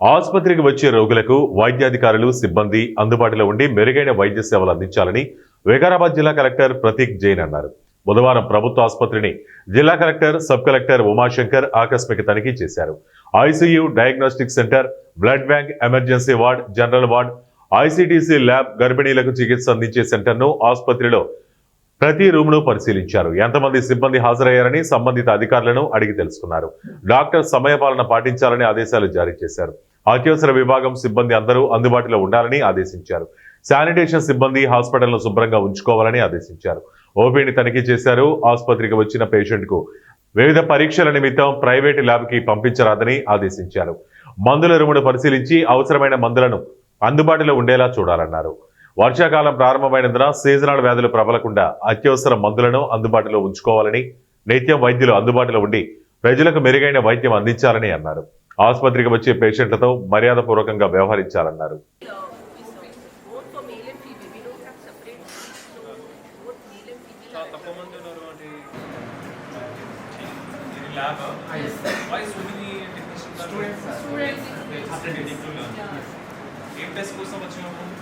ఆసుపత్రికి వచ్చే రోగులకు వైద్యాధికారులు సిబ్బంది అందుబాటులో ఉండి మెరుగైన వైద్య సేవలు అందించాలని వికారాబాద్ జిల్లా కలెక్టర్ ప్రతీక్ జైన్ అన్నారు. బుధవారం ప్రభుత్వ ఆసుపత్రిని జిల్లా కలెక్టర్, సబ్ కలెక్టర్ ఉమాశంకర్ ఆకస్మిక తనిఖీ చేశారు. ICU, diagnostic centre, blood bank, emergency ward, general ward, ICTC lab, గర్భిణీలకు చికిత్స అందించే సెంటర్ను, ఆసుపత్రిలో ప్రతి రూమ్ను పరిశీలించారు. ఎంతమంది సిబ్బంది హాజరయ్యారని సంబంధిత అధికారులను అడిగి తెలుసుకున్నారు. డాక్టర్ సమయపాలన పాటించాలని ఆదేశాలు జారీ చేశారు. అత్యవసర విభాగం సిబ్బంది అందరూ అందుబాటులో ఉండాలని ఆదేశించారు. శానిటేషన్ సిబ్బంది హాస్పిటల్ను శుభ్రంగా ఉంచుకోవాలని ఆదేశించారు. ఓపీని తనిఖీ చేశారు. ఆసుపత్రికి వచ్చిన పేషెంట్కు వివిధ పరీక్షల నిమిత్తం ప్రైవేటు ల్యాబ్కి పంపించరాదని ఆదేశించారు. మందుల రూమును పరిశీలించి అవసరమైన మందులను అందుబాటులో ఉండేలా చూడాలన్నారు. వర్షాకాలం ప్రారంభమైనందున సీజనల్ వ్యాధులు ప్రబలకుండా అత్యవసర మందులను అందుబాటులో ఉంచుకోవాలని, నిత్యం వైద్యులు అందుబాటులో ఉండి ప్రజలకు మెరుగైన వైద్యం అందించాలని అన్నారు. ఆసుపత్రికి వచ్చే పేషెంట్లతో మర్యాదపూర్వకంగా వ్యవహరించాలన్నారు.